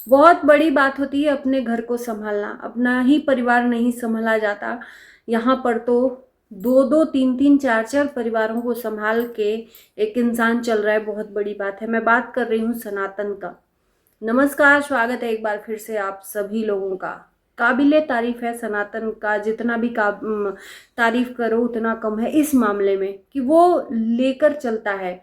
बहुत बड़ी बात होती है अपने घर को संभालना। अपना ही परिवार नहीं संभाला जाता, यहाँ पर तो दो दो तीन तीन चार चार परिवारों को संभाल के एक इंसान चल रहा है, बहुत बड़ी बात है। मैं बात कर रही हूँ सनातन का। नमस्कार, स्वागत है एक बार फिर से आप सभी लोगों का। काबिले तारीफ है सनातन का, जितना भी तारीफ करो उतना कम है इस मामले में कि वो लेकर चलता है।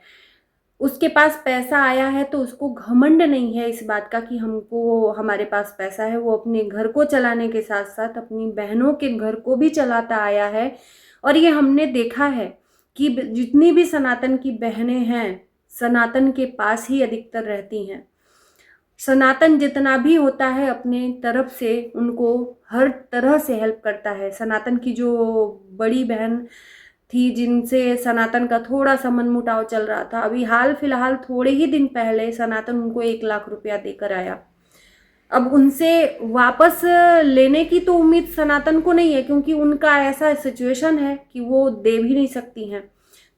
उसके पास पैसा आया है तो उसको घमंड नहीं है इस बात का कि हमको हमारे पास पैसा है। वो अपने घर को चलाने के साथ साथ अपनी बहनों के घर को भी चलाता आया है। और ये हमने देखा है कि जितनी भी सनातन की बहनें हैं सनातन के पास ही अधिकतर रहती हैं। सनातन जितना भी होता है अपने तरफ से उनको हर तरह से हेल्प करता है। सनातन की जो बड़ी बहन थी जिनसे सनातन का थोड़ा सा मनमुटाव चल रहा था, अभी हाल फिलहाल थोड़े ही दिन पहले सनातन उनको 1 लाख रुपया देकर आया। अब उनसे वापस लेने की तो उम्मीद सनातन को नहीं है, क्योंकि उनका ऐसा सिचुएशन है कि वो दे भी नहीं सकती हैं।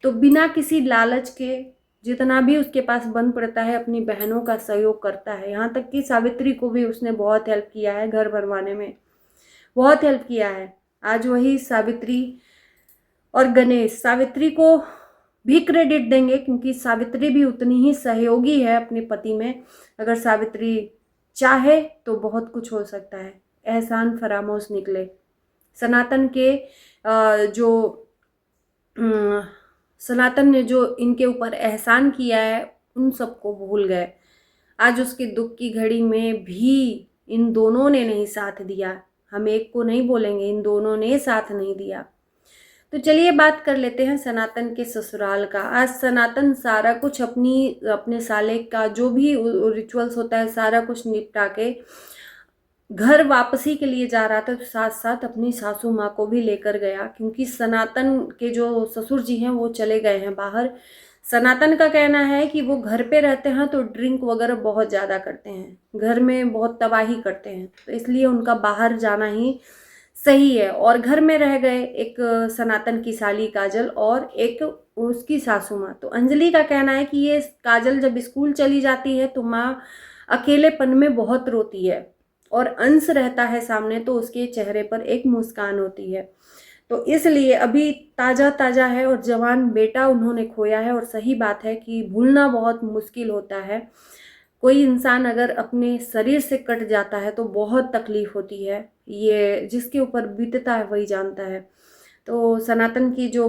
तो बिना किसी लालच के जितना भी उसके पास बन पड़ता है अपनी बहनों का सहयोग करता है। यहाँ तक कि सावित्री को भी उसने बहुत हेल्प किया है, घर बनवाने में बहुत हेल्प किया है। आज वही सावित्री और गणेश, सावित्री को भी क्रेडिट देंगे क्योंकि सावित्री भी उतनी ही सहयोगी है अपने पति में। अगर सावित्री चाहे तो बहुत कुछ हो सकता है। एहसान फरामोश निकले। सनातन के जो सनातन ने जो इनके ऊपर एहसान किया है उन सबको भूल गए। आज उसके दुख की घड़ी में भी इन दोनों ने नहीं साथ दिया। हम एक को नहीं बोलेंगे, इन दोनों ने साथ नहीं दिया। तो चलिए बात कर लेते हैं सनातन के ससुराल का। आज सनातन सारा कुछ अपने साले का जो भी रिचुअल्स होता है सारा कुछ निपटा के घर वापसी के लिए जा रहा था, तो साथ साथ अपनी सासू माँ को भी लेकर गया, क्योंकि सनातन के जो ससुर जी हैं वो चले गए हैं बाहर। सनातन का कहना है कि वो घर पे रहते हैं तो ड्रिंक वगैरह बहुत ज़्यादा करते हैं, घर में बहुत तबाही करते हैं, तो इसलिए उनका बाहर जाना ही सही है। और घर में रह गए एक सनातन की साली काजल और एक उसकी सासू माँ। तो अंजलि का कहना है कि ये काजल जब स्कूल चली जाती है तो माँ अकेलेपन में बहुत रोती है, और अंश रहता है सामने तो उसके चेहरे पर एक मुस्कान होती है। तो इसलिए अभी ताज़ा ताज़ा है और जवान बेटा उन्होंने खोया है। और सही बात है कि भूलना बहुत मुश्किल होता है। कोई इंसान अगर अपने शरीर से कट जाता है तो बहुत तकलीफ होती है, ये जिसके ऊपर बीतता है वही जानता है। तो सनातन की जो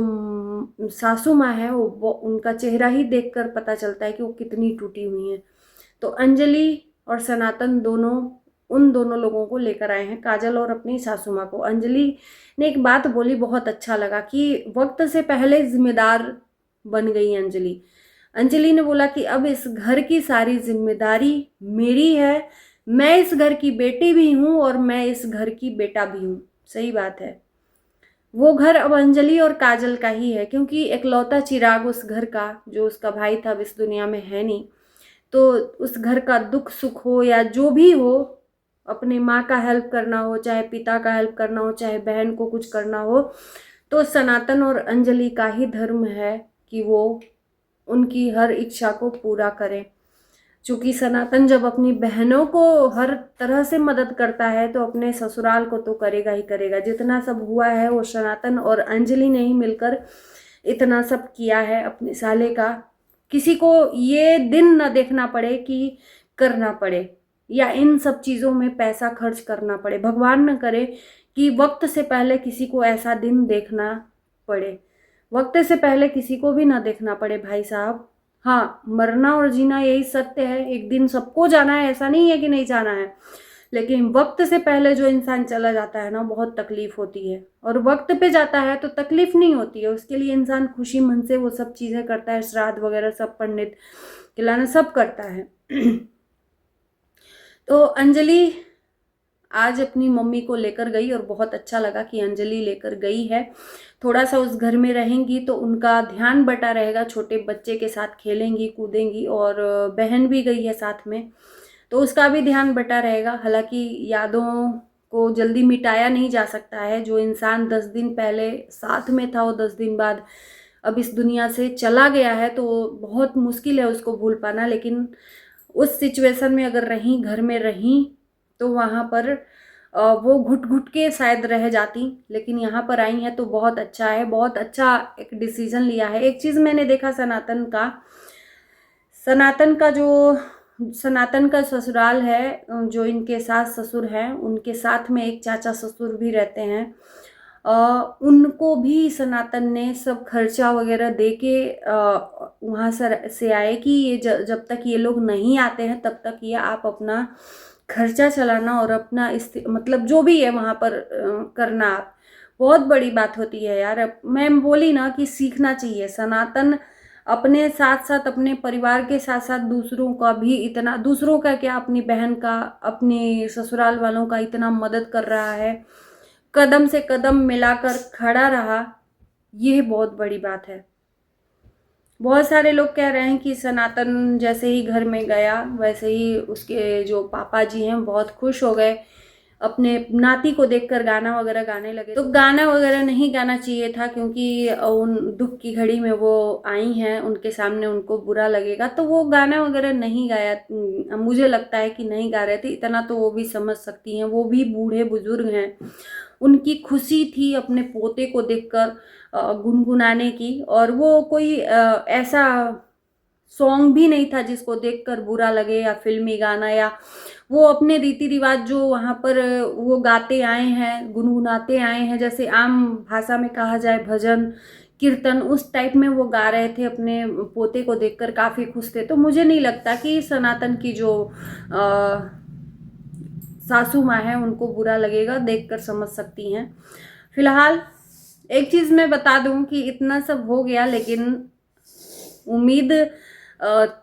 सासू माँ है वो उनका चेहरा ही देखकर पता चलता है कि वो कितनी टूटी हुई हैं। तो अंजलि और सनातन दोनों उन दोनों लोगों को लेकर आए हैं, काजल और अपनी सासू माँ को। अंजलि ने एक बात बोली, बहुत अच्छा लगा कि वक्त से पहले जिम्मेदार बन गई अंजलि। अंजलि ने बोला कि अब इस घर की सारी जिम्मेदारी मेरी है, मैं इस घर की बेटी भी हूँ और मैं इस घर की बेटा भी हूँ। सही बात है, वो घर अब अंजलि और काजल का ही है, क्योंकि इकलौता चिराग उस घर का जो उसका भाई था अब इस दुनिया में है नहीं। तो उस घर का दुख सुख हो या जो भी हो, अपने माँ का हेल्प करना हो, चाहे पिता का हेल्प करना हो, चाहे बहन को कुछ करना हो, तो सनातन और अंजलि का ही धर्म है कि वो उनकी हर इच्छा को पूरा करें। चूँकि सनातन जब अपनी बहनों को हर तरह से मदद करता है तो अपने ससुराल को तो करेगा ही करेगा। जितना सब हुआ है वो सनातन और अंजलि ने ही मिलकर इतना सब किया है अपने साले का। किसी को ये दिन न देखना पड़े कि करना पड़े या इन सब चीज़ों में पैसा खर्च करना पड़े। भगवान न करे कि वक्त से पहले किसी को ऐसा दिन देखना पड़े। वक्त से पहले किसी को भी ना देखना पड़े भाई साहब। हाँ, मरना और जीना यही सत्य है, एक दिन सबको जाना है, ऐसा नहीं है कि नहीं जाना है। लेकिन वक्त से पहले जो इंसान चला जाता है ना, बहुत तकलीफ होती है। और वक्त पे जाता है तो तकलीफ नहीं होती है, उसके लिए इंसान खुशी मन से वो सब चीज़ें करता है, श्राद्ध वगैरह सब पंडित खिलाना सब करता है। तो अंजलि आज अपनी मम्मी को लेकर गई और बहुत अच्छा लगा कि अंजलि लेकर गई है। थोड़ा सा उस घर में रहेंगी तो उनका ध्यान बटा रहेगा, छोटे बच्चे के साथ खेलेंगी कूदेंगी, और बहन भी गई है साथ में तो उसका भी ध्यान बटा रहेगा। हालांकि यादों को जल्दी मिटाया नहीं जा सकता है। जो इंसान 10 दिन पहले साथ में था वो 10 दिन बाद अब इस दुनिया से चला गया है, तो बहुत मुश्किल है उसको भूल पाना। लेकिन उस सिचुएशन में अगर रहीं, घर में रहीं, तो वहाँ पर वो घुट घुट के शायद रह जाती, लेकिन यहाँ पर आई हैं तो बहुत अच्छा है, बहुत अच्छा एक डिसीजन लिया है। एक चीज़ मैंने देखा सनातन का ससुराल है, जो इनके सास ससुर हैं, उनके साथ में एक चाचा ससुर भी रहते हैं। उनको भी सनातन ने सब खर्चा वगैरह दे के वहाँ से आए कि ये जब तक ये लोग नहीं आते हैं तब तक ये आप अपना खर्चा चलाना और अपना मतलब जो भी है वहाँ पर करना। आप बहुत बड़ी बात होती है यार। अब मैं बोली ना कि सीखना चाहिए सनातन, अपने साथ साथ अपने परिवार के साथ साथ दूसरों का भी इतना, दूसरों का क्या, अपनी बहन का, अपने ससुराल वालों का इतना मदद कर रहा है, कदम से कदम मिलाकर खड़ा रहा, ये बहुत बड़ी बात है। बहुत सारे लोग कह रहे हैं कि सनातन जैसे ही घर में गया वैसे ही उसके जो पापा जी हैं बहुत खुश हो गए, अपने नाती को देखकर गाना वगैरह गाने लगे। तो गाना वगैरह नहीं गाना चाहिए था, क्योंकि उन दुख की घड़ी में वो आई हैं, उनके सामने उनको बुरा लगेगा, तो वो गाना वगैरह नहीं गाया। मुझे लगता है कि नहीं गा रहे थे, इतना तो वो भी समझ सकती हैं, वो भी बूढ़े बुजुर्ग हैं। उनकी खुशी थी अपने पोते को देखकर गुनगुनाने की, और वो कोई ऐसा सॉन्ग भी नहीं था जिसको देखकर बुरा लगे, या फिल्मी गाना, या वो अपने रीति रिवाज जो वहाँ पर वो गाते आए हैं, गुनगुनाते आए हैं, जैसे आम भाषा में कहा जाए भजन कीर्तन, उस टाइप में वो गा रहे थे, अपने पोते को देखकर काफ़ी खुश थे। तो मुझे नहीं लगता कि सनातन की जो सासू माँ है उनको बुरा लगेगा, देखकर समझ सकती हैं। फिलहाल एक चीज़ मैं बता दूं कि इतना सब हो गया, लेकिन उम्मीद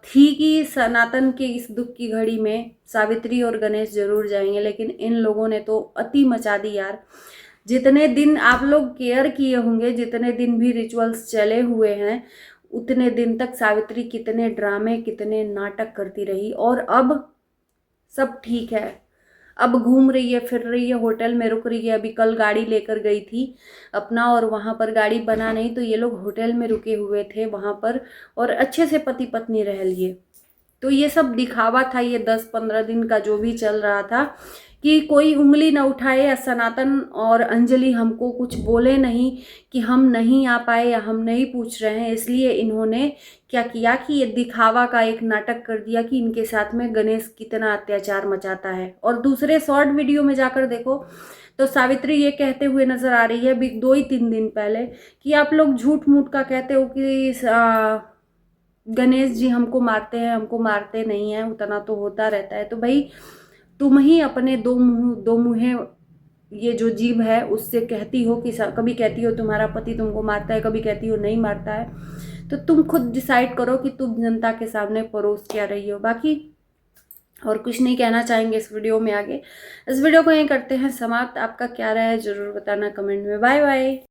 थी कि सनातन के इस दुख की घड़ी में सावित्री और गणेश जरूर जाएंगे, लेकिन इन लोगों ने तो अति मचा दी यार। जितने दिन आप लोग केयर किए होंगे, जितने दिन भी रिचुअल्स चले हुए हैं, उतने दिन तक सावित्री कितने ड्रामे, कितने नाटक करती रही, और अब सब ठीक है। अब घूम रही है, फिर रही है, होटल में रुक रही है। अभी कल गाड़ी लेकर गई थी अपना, और वहाँ पर गाड़ी बना नहीं, तो ये लोग होटल में रुके हुए थे वहाँ पर, और अच्छे से पति पत्नी रह लिए। तो ये सब दिखावा था, ये 10-15 दिन का जो भी चल रहा था, कि कोई उंगली न उठाए, या सनातन और अंजलि हमको कुछ बोले नहीं कि हम नहीं आ पाए या हम नहीं पूछ रहे हैं। इसलिए इन्होंने क्या किया कि ये दिखावा का एक नाटक कर दिया कि इनके साथ में गणेश कितना अत्याचार मचाता है। और दूसरे शॉर्ट वीडियो में जाकर देखो तो सावित्री ये कहते हुए नजर आ रही है अभी 2-3 दिन पहले कि आप लोग झूठ मूठ का कहते हो कि गणेश जी हमको मारते हैं, हमको मारते नहीं हैं, उतना तो होता रहता है। तो भाई तुम ही अपने दो मुँहे ये जो जीभ है उससे कहती हो कि कभी कहती हो तुम्हारा पति तुमको मारता है, कभी कहती हो नहीं मारता है। तो तुम खुद डिसाइड करो कि तुम जनता के सामने परोस क्या रही हो। बाकी और कुछ नहीं कहना चाहेंगे इस वीडियो में आगे। इस वीडियो को यहीं करते हैं समाप्त। आपका क्या राय है जरूर बताना कमेंट में। Bye bye.